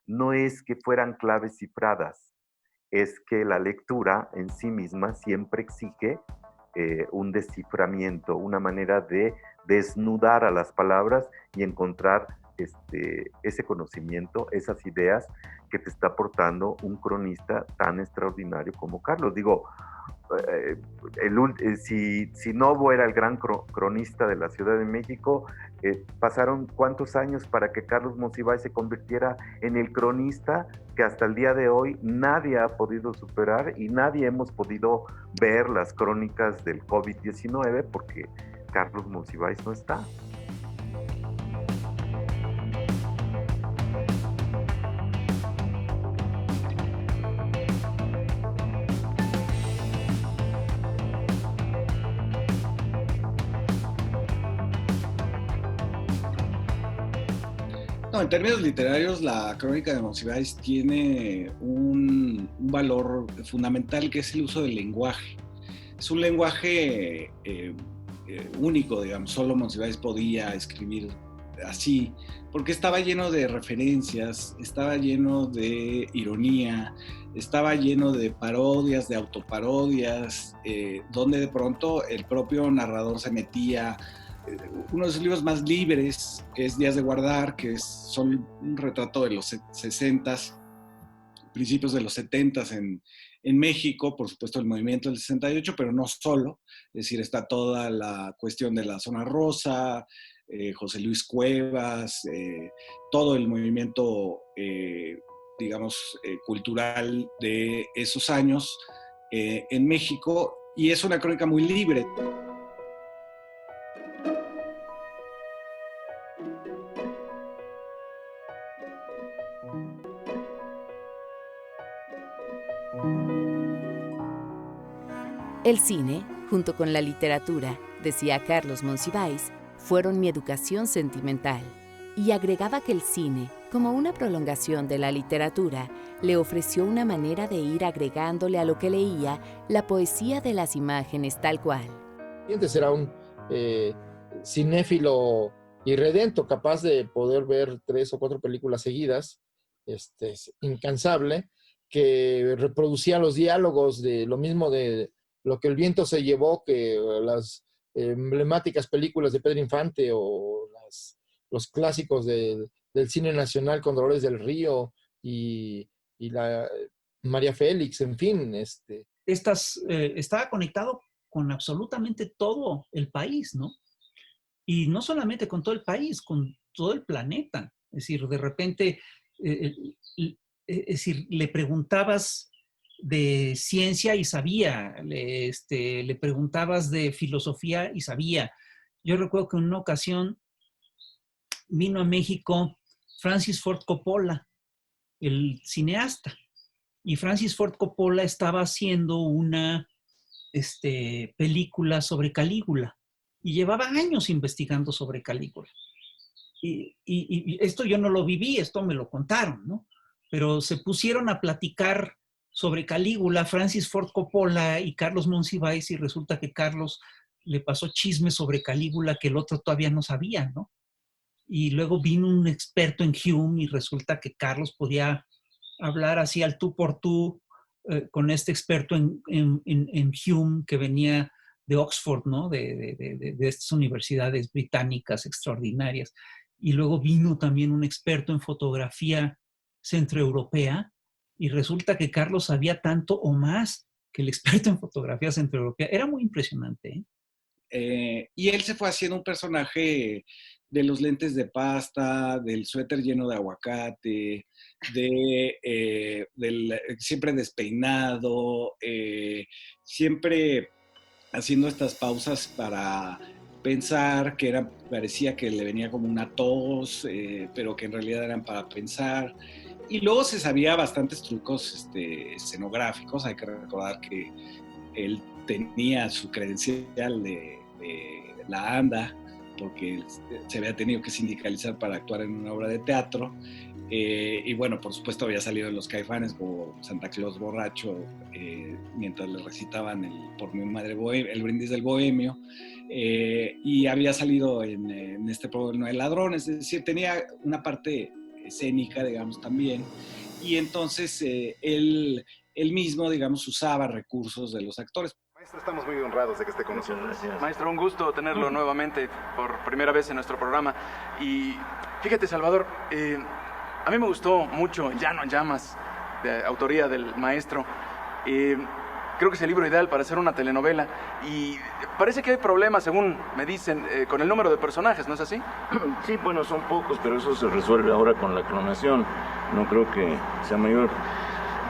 No es que fueran claves cifradas, es que la lectura en sí misma siempre exige un desciframiento, una manera de desnudar a las palabras y encontrar ese conocimiento, esas ideas que te está aportando un cronista tan extraordinario como Carlos. Digo, si Novo era el gran cronista de la Ciudad de México, pasaron cuántos años para que Carlos Monsiváis se convirtiera en el cronista que hasta el día de hoy nadie ha podido superar y nadie hemos podido ver las crónicas del COVID-19 porque Carlos Monsiváis no está. No, en términos literarios, la crónica de Monsiváis tiene un valor fundamental que es el uso del lenguaje. Es un lenguaje único, digamos, solo Monsiváis podía escribir así, porque estaba lleno de referencias, estaba lleno de ironía, estaba lleno de parodias, de autoparodias, donde de pronto el propio narrador se metía. Uno de sus libros más libres es Días de Guardar, que es solo un retrato de los 60s, principios de los 70s en México, por supuesto el movimiento del 68, pero no solo, es decir, está toda la cuestión de la zona rosa, José Luis Cuevas, todo el movimiento, digamos, cultural de esos años en México, y es una crónica muy libre. El cine, junto con la literatura, decía Carlos Monsiváis, fueron mi educación sentimental. Y agregaba que el cine, como una prolongación de la literatura, le ofreció una manera de ir agregándole a lo que leía la poesía de las imágenes tal cual. Antes era un cinéfilo irredento, capaz de poder ver 3 o 4 películas seguidas, incansable, que reproducía los diálogos de lo mismo de Lo que el viento se llevó, que las emblemáticas películas de Pedro Infante o los clásicos del cine nacional con Dolores del Río y la María Félix, en fin. Estaba conectado con absolutamente todo el país, ¿no? Y no solamente con todo el país, con todo el planeta. Es decir, de repente, le preguntabas de ciencia y sabía, le preguntabas de filosofía y sabía. Yo recuerdo que en una ocasión vino a México Francis Ford Coppola, el cineasta, y Francis Ford Coppola estaba haciendo una película sobre Calígula y llevaba años investigando sobre Calígula. Y esto yo no lo viví, esto me lo contaron, ¿no? Pero se pusieron a platicar sobre Calígula, Francis Ford Coppola y Carlos Monsiváis, y resulta que Carlos le pasó chismes sobre Calígula que el otro todavía no sabía, ¿no? Y luego vino un experto en Hume y resulta que Carlos podía hablar así al tú por tú con este experto en Hume que venía de Oxford, ¿no? De estas universidades británicas extraordinarias. Y luego vino también un experto en fotografía centroeuropea y resulta que Carlos sabía tanto o más que el experto en fotografía centroeuropea. Era muy impresionante, y él se fue haciendo un personaje de los lentes de pasta, del suéter lleno de aguacate, del siempre despeinado, siempre haciendo estas pausas para pensar, parecía que le venía como una tos, pero que en realidad eran para pensar. Y luego se sabía bastantes trucos escenográficos. Hay que recordar que él tenía su credencial de la ANDA, porque se había tenido que sindicalizar para actuar en una obra de teatro. Y bueno, por supuesto había salido en Los Caifanes como Santa Claus borracho, mientras le recitaban Por mi madre el brindis del bohemio, y había salido en este programa El Ladrón, es decir, tenía una parte escénica, digamos, también, y entonces él mismo, digamos, usaba recursos de los actores. Maestro, estamos muy honrados de que esté con nosotros. Gracias. Maestro, un gusto tenerlo nuevamente por primera vez en nuestro programa. Y fíjate, Salvador, a mí me gustó mucho Llano en Llamas, de autoría del maestro. Creo que es el libro ideal para hacer una telenovela. Y parece que hay problemas, según me dicen, con el número de personajes, ¿no es así? Sí, bueno, son pocos, pero eso se resuelve ahora con la clonación. No creo que sea mayor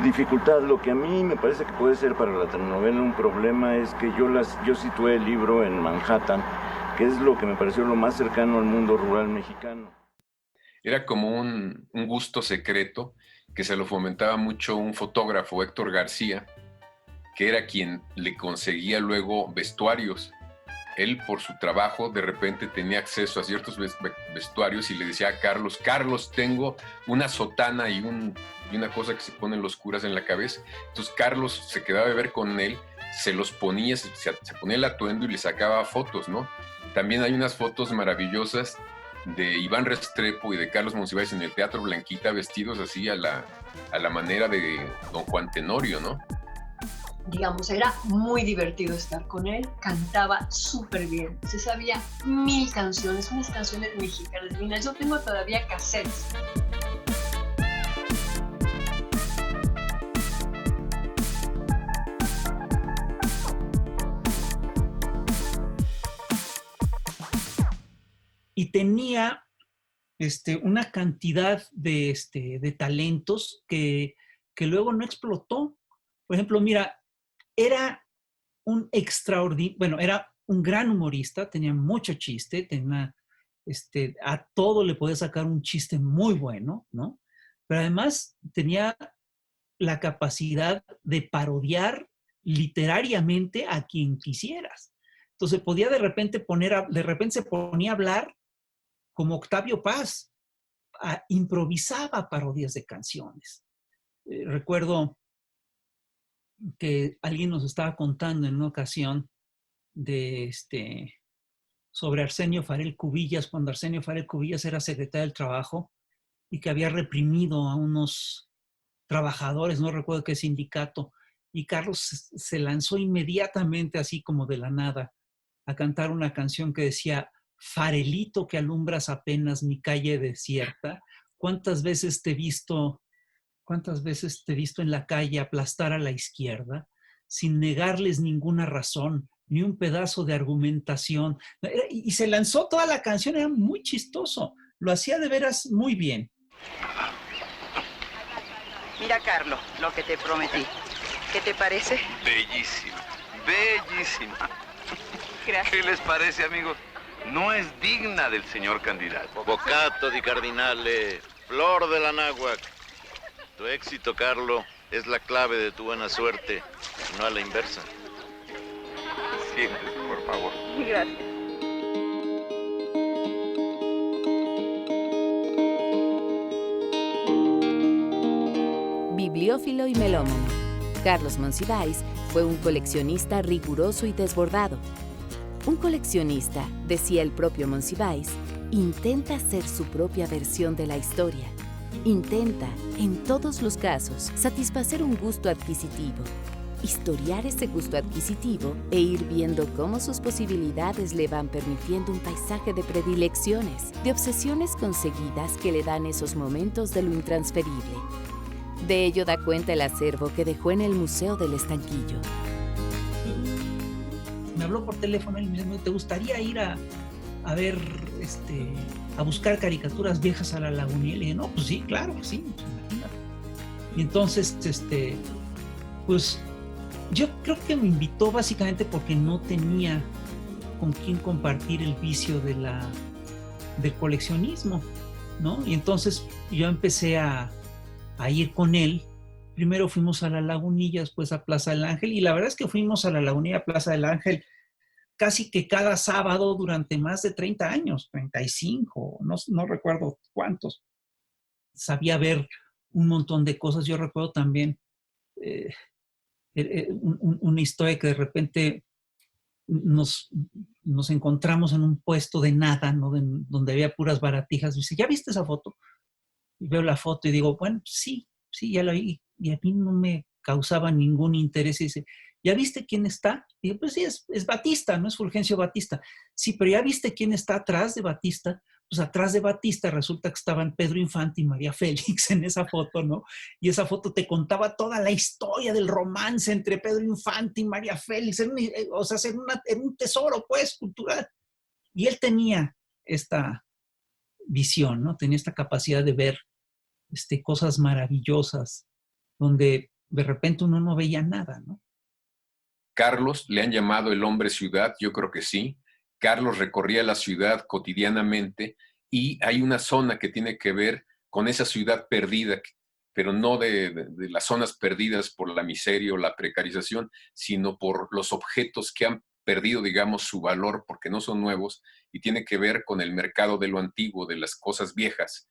dificultad. Lo que a mí me parece que puede ser para la telenovela un problema es que yo situé el libro en Manhattan, que es lo que me pareció lo más cercano al mundo rural mexicano. Era como un gusto secreto que se lo fomentaba mucho un fotógrafo, Héctor García, que era quien le conseguía luego vestuarios. Él, por su trabajo, de repente tenía acceso a ciertos vestuarios y le decía a Carlos, tengo una sotana y una cosa que se ponen los curas en la cabeza. Entonces Carlos se quedaba a ver con él, se los ponía, se ponía el atuendo y le sacaba fotos, ¿no? También hay unas fotos maravillosas de Iván Restrepo y de Carlos Monsiváis en el Teatro Blanquita, vestidos así a la manera de don Juan Tenorio, ¿no? Digamos, era muy divertido estar con él, cantaba súper bien, se sabía 1000 canciones, unas canciones mexicanas divinas. Yo tengo todavía cassettes. Y tenía una cantidad de talentos que luego no explotó. Por ejemplo, mira, era era un gran humorista, tenía mucho chiste, a todo le podía sacar un chiste muy bueno, ¿no? Pero además tenía la capacidad de parodiar literariamente a quien quisieras. Entonces podía de repente se ponía a hablar como Octavio Paz, improvisaba parodias de canciones. Recuerdo que alguien nos estaba contando en una ocasión sobre Arsenio Farell Cubillas, cuando Arsenio Farell Cubillas era secretario del Trabajo y que había reprimido a unos trabajadores, no recuerdo qué sindicato, y Carlos se lanzó inmediatamente, así como de la nada, a cantar una canción que decía: Farelito que alumbras apenas mi calle desierta, ¿cuántas veces te he visto en la calle aplastar a la izquierda, sin negarles ninguna razón, ni un pedazo de argumentación? Y se lanzó toda la canción, era muy chistoso. Lo hacía de veras muy bien. Mira, Carlos, lo que te prometí. ¿Qué te parece? Bellísima, bellísima. Gracias. ¿Qué les parece, amigos? No es digna del señor candidato. Bocato di Cardinale, flor de la náhuac. Tu éxito, Carlo, es la clave de tu buena suerte, no a la inversa. Siéntese, por favor. Gracias. Bibliófilo y melómano, Carlos Monsiváis fue un coleccionista riguroso y desbordado. Un coleccionista, decía el propio Monsiváis, intenta hacer su propia versión de la historia. Intenta, en todos los casos, satisfacer un gusto adquisitivo, historiar ese gusto adquisitivo e ir viendo cómo sus posibilidades le van permitiendo un paisaje de predilecciones, de obsesiones conseguidas que le dan esos momentos de lo intransferible. De ello da cuenta el acervo que dejó en el Museo del Estanquillo. Me habló por teléfono y me dijo: ¿te gustaría ir a ver, a buscar caricaturas viejas a la Lagunilla? Y le dije: no, pues sí, claro, sí, imagínate. Y entonces, pues yo creo que me invitó básicamente porque no tenía con quién compartir el vicio del coleccionismo, ¿no? Y entonces yo empecé a a ir con él. Primero fuimos a la Lagunilla, después a Plaza del Ángel, y la verdad es que fuimos a la Lagunilla, Plaza del Ángel, casi que cada sábado durante más de 30 años, 35, no recuerdo cuántos. Sabía ver un montón de cosas. Yo recuerdo también una historia que de repente nos encontramos en un puesto de nada, ¿no? Donde había puras baratijas. Y dice, ¿ya viste esa foto? Y veo la foto y digo, bueno, sí, ya la vi. Y a mí no me causaba ningún interés. Y dice, ¿ya viste quién está? Y digo, pues sí, es Batista, no es Fulgencio Batista. Sí, pero ¿ya viste quién está atrás de Batista? Pues atrás de Batista resulta que estaban Pedro Infante y María Félix en esa foto, ¿no? Y esa foto te contaba toda la historia del romance entre Pedro Infante y María Félix. O sea, era un tesoro, pues, cultural. Y él tenía esta visión, ¿no? Tenía esta capacidad de ver cosas maravillosas, donde de repente uno no veía nada, ¿no? Carlos, ¿le han llamado el hombre ciudad? Yo creo que sí. Carlos recorría la ciudad cotidianamente y hay una zona que tiene que ver con esa ciudad perdida, pero no de las zonas perdidas por la miseria o la precarización, sino por los objetos que han perdido, digamos, su valor porque no son nuevos, y tiene que ver con el mercado de lo antiguo, de las cosas viejas.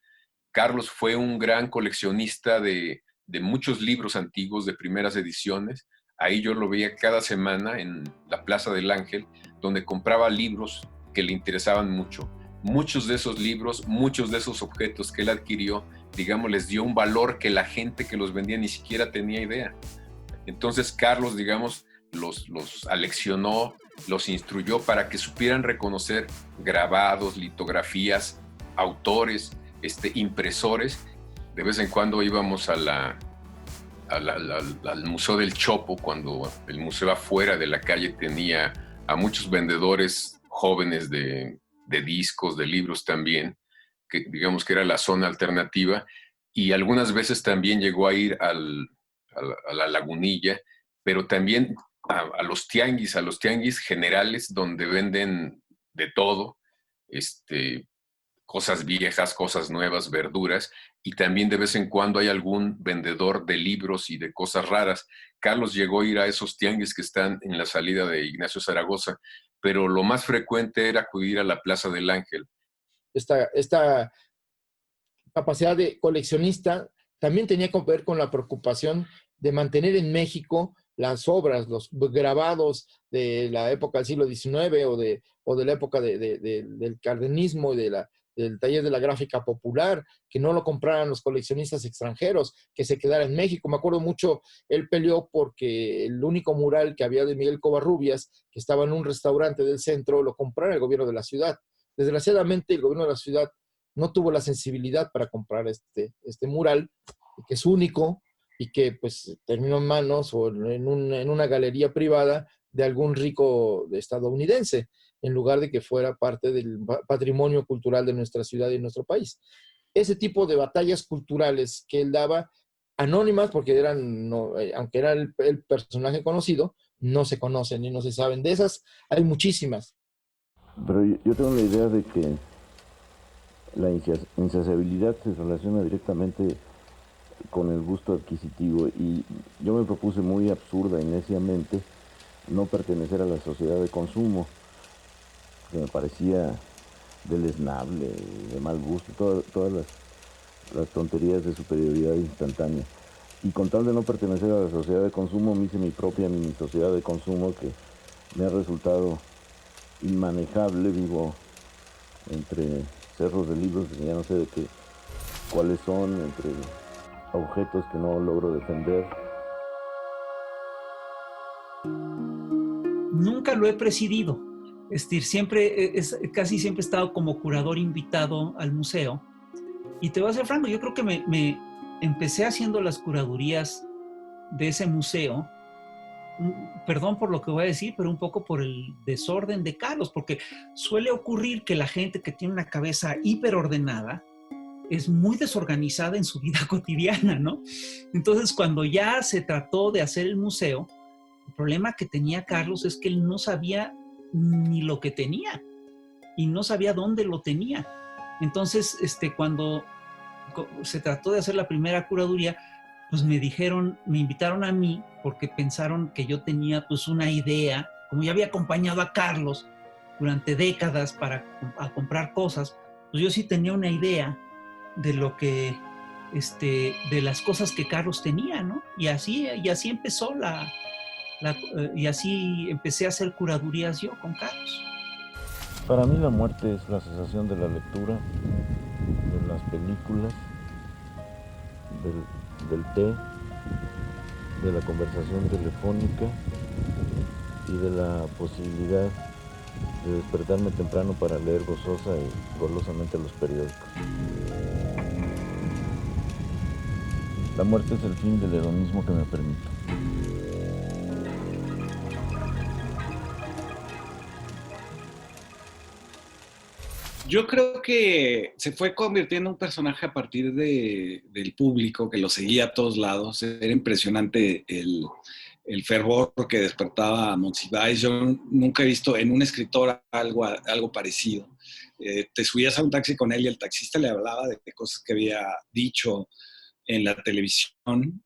Carlos fue un gran coleccionista de muchos libros antiguos, de primeras ediciones. Ahí yo lo veía cada semana en la Plaza del Ángel, donde compraba libros que le interesaban mucho. Muchos de esos libros, muchos de esos objetos que él adquirió, digamos, les dio un valor que la gente que los vendía ni siquiera tenía idea. Entonces Carlos, digamos, los aleccionó, los instruyó para que supieran reconocer grabados, litografías, autores, impresores. De vez en cuando íbamos al Museo del Chopo, cuando el museo afuera de la calle tenía a muchos vendedores jóvenes de discos, de libros también, que digamos que era la zona alternativa, y algunas veces también llegó a ir a la Lagunilla, pero también a los tianguis generales, donde venden de todo, cosas viejas, cosas nuevas, verduras, y también de vez en cuando hay algún vendedor de libros y de cosas raras. Carlos llegó a ir a esos tianguis que están en la salida de Ignacio Zaragoza, pero lo más frecuente era acudir a la Plaza del Ángel. Esta capacidad de coleccionista también tenía que ver con la preocupación de mantener en México las obras, los grabados de la época del siglo XIX o de la época del cardenismo y del taller de la gráfica popular, que no lo compraran los coleccionistas extranjeros, que se quedara en México. Me acuerdo mucho, él peleó porque el único mural que había de Miguel Covarrubias, que estaba en un restaurante del centro, lo comprara el gobierno de la ciudad. Desgraciadamente, el gobierno de la ciudad no tuvo la sensibilidad para comprar este mural, que es único y que pues terminó en manos o en una galería privada de algún rico estadounidense, en lugar de que fuera parte del patrimonio cultural de nuestra ciudad y de nuestro país. Ese tipo de batallas culturales que él daba, anónimas, porque aunque era el personaje conocido, no se conocen y no se saben. De esas hay muchísimas. Pero yo tengo la idea de que la insaciabilidad se relaciona directamente con el gusto adquisitivo, y yo me propuse muy absurda y neciamente no pertenecer a la sociedad de consumo, que me parecía deleznable, de mal gusto, todas las tonterías de superioridad instantánea. Y con tal de no pertenecer a la sociedad de consumo, me hice mi propia mini sociedad de consumo que me ha resultado inmanejable. Vivo entre cerros de libros que ya no sé cuáles son, entre objetos que no logro defender. Nunca lo he presidido. Casi siempre he estado como curador invitado al museo. Y te voy a ser franco, yo creo que me empecé haciendo las curadurías de ese museo, perdón por lo que voy a decir, pero un poco por el desorden de Carlos, porque suele ocurrir que la gente que tiene una cabeza hiperordenada es muy desorganizada en su vida cotidiana, ¿no? Entonces, cuando ya se trató de hacer el museo, el problema que tenía Carlos es que él no sabía ni lo que tenía y no sabía dónde lo tenía. Entonces, cuando se trató de hacer la primera curaduría, pues me invitaron a mí porque pensaron que yo tenía pues una idea, como yo había acompañado a Carlos durante décadas a comprar cosas, pues yo sí tenía una idea de lo que, de las cosas que Carlos tenía, ¿no? Y así empezó y así empecé a hacer curadurías yo con Carlos. Para mí la muerte es la cesación de la lectura, de las películas, del té, de la conversación telefónica y de la posibilidad de despertarme temprano para leer gozosa y golosamente los periódicos. La muerte es el fin del hedonismo que me permito. Yo creo que se fue convirtiendo en un personaje a partir del público que lo seguía a todos lados. Era impresionante el fervor que despertaba a Monsiváis. Yo nunca he visto en un escritor algo parecido. Te subías a un taxi con él y el taxista le hablaba de cosas que había dicho en la televisión,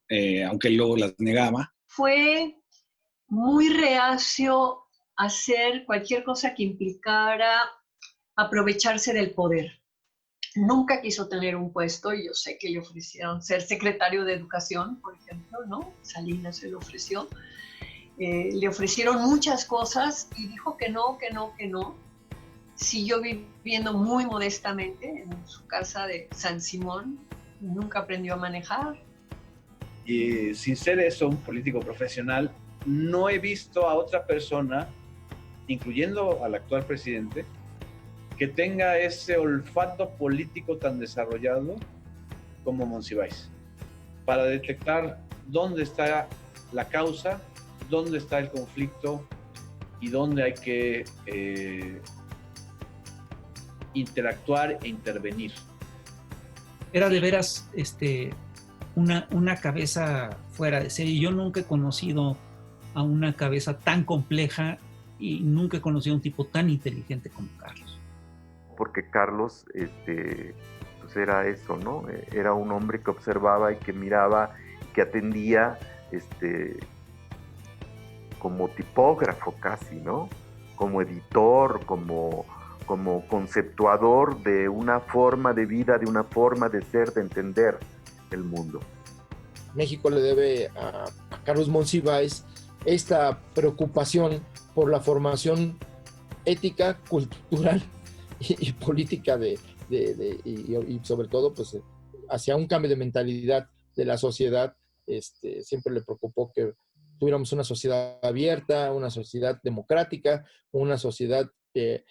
aunque él luego las negaba. Fue muy reacio a hacer cualquier cosa que implicara aprovecharse del poder. Nunca quiso tener un puesto, y yo sé que le ofrecieron ser secretario de Educación, por ejemplo, ¿no? Salinas se lo ofreció. Le ofrecieron muchas cosas y dijo que no, que no, que no. Siguió viviendo muy modestamente en su casa de San Simón, nunca aprendió a manejar. Y sin ser eso un político profesional, no he visto a otra persona, incluyendo al actual presidente, que tenga ese olfato político tan desarrollado como Monsiváis, para detectar dónde está la causa, dónde está el conflicto y dónde hay que interactuar e intervenir. Era de veras una cabeza fuera de serie. Yo nunca he conocido a una cabeza tan compleja y nunca he conocido a un tipo tan inteligente como Carlos. Porque Carlos pues era eso, ¿no? Era un hombre que observaba y que miraba, que atendía como tipógrafo casi, ¿no? Como editor, como conceptuador de una forma de vida, de una forma de ser, de entender el mundo. México le debe a Carlos Monsiváis esta preocupación por la formación ética, cultural y política y sobre todo pues hacia un cambio de mentalidad de la sociedad. Siempre le preocupó que tuviéramos una sociedad abierta, una sociedad democrática, una sociedad que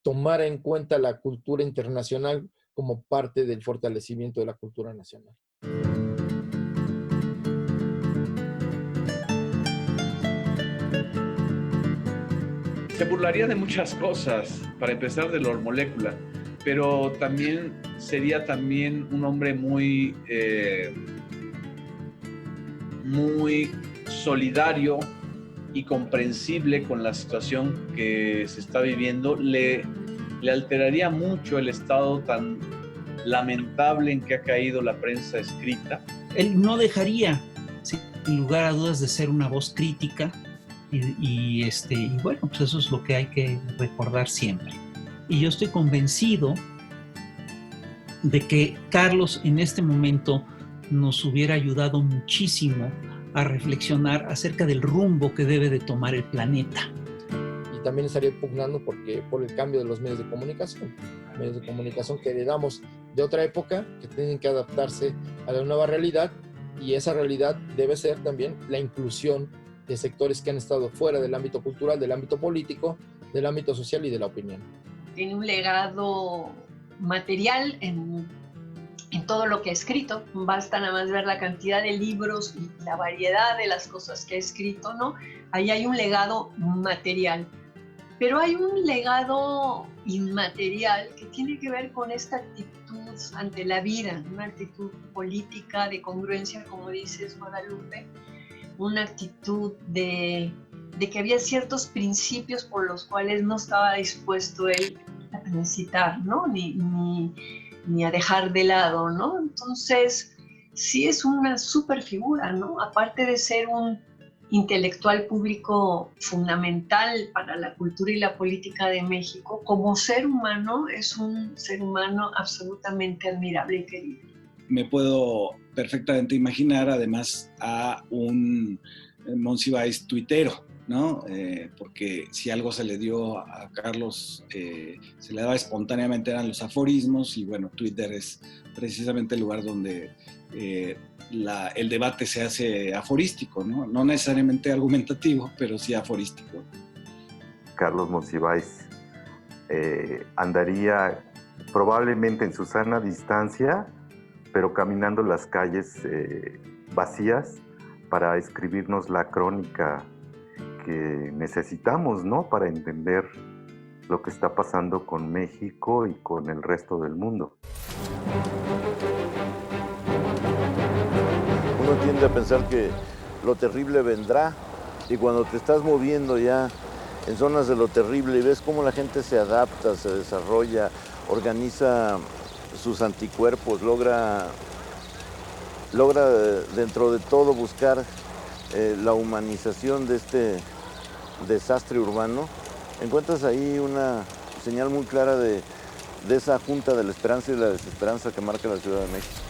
tomara en cuenta la cultura internacional como parte del fortalecimiento de la cultura nacional. Se burlaría de muchas cosas, para empezar de la molécula, pero también sería un hombre muy solidario y comprensible con la situación que se está viviendo. Le alteraría mucho el estado tan lamentable en que ha caído la prensa escrita. Él no dejaría, sin lugar a dudas, de ser una voz crítica. Y bueno, pues eso es lo que hay que recordar siempre. Y yo estoy convencido de que Carlos en este momento nos hubiera ayudado muchísimo a reflexionar acerca del rumbo que debe de tomar el planeta. Y también estaría pugnando por el cambio de los medios de comunicación que heredamos de otra época, que tienen que adaptarse a la nueva realidad, y esa realidad debe ser también la inclusión de sectores que han estado fuera del ámbito cultural, del ámbito político, del ámbito social y de la opinión. Tiene un legado material en todo lo que ha escrito. Basta nada más ver la cantidad de libros y la variedad de las cosas que ha escrito, ¿no? Ahí hay un legado material. Pero hay un legado inmaterial que tiene que ver con esta actitud ante la vida, una actitud política de congruencia, como dices, Guadalupe, una actitud de que había ciertos principios por los cuales no estaba dispuesto él a transitar, ¿no? Ni ni a dejar de lado, ¿no? Entonces, sí es una súper figura, ¿no? Aparte de ser un intelectual público fundamental para la cultura y la política de México, como ser humano es un ser humano absolutamente admirable y querido. Me puedo perfectamente imaginar además a un Monsiváis tuitero, ¿no? Porque si algo se le dio a Carlos, se le daba espontáneamente, eran los aforismos, y bueno, Twitter es precisamente el lugar donde el debate se hace aforístico, ¿no? No necesariamente argumentativo, pero sí aforístico. Carlos Monsiváis andaría probablemente en su sana distancia, pero caminando las calles vacías para escribirnos la crónica que necesitamos, ¿no? Para entender lo que está pasando con México y con el resto del mundo. Uno tiende a pensar que lo terrible vendrá, y cuando te estás moviendo ya en zonas de lo terrible y ves cómo la gente se adapta, se desarrolla, organiza sus anticuerpos, logra dentro de todo buscar la humanización de este desastre urbano, encuentras ahí una señal muy clara de esa junta de la esperanza y la desesperanza que marca la Ciudad de México.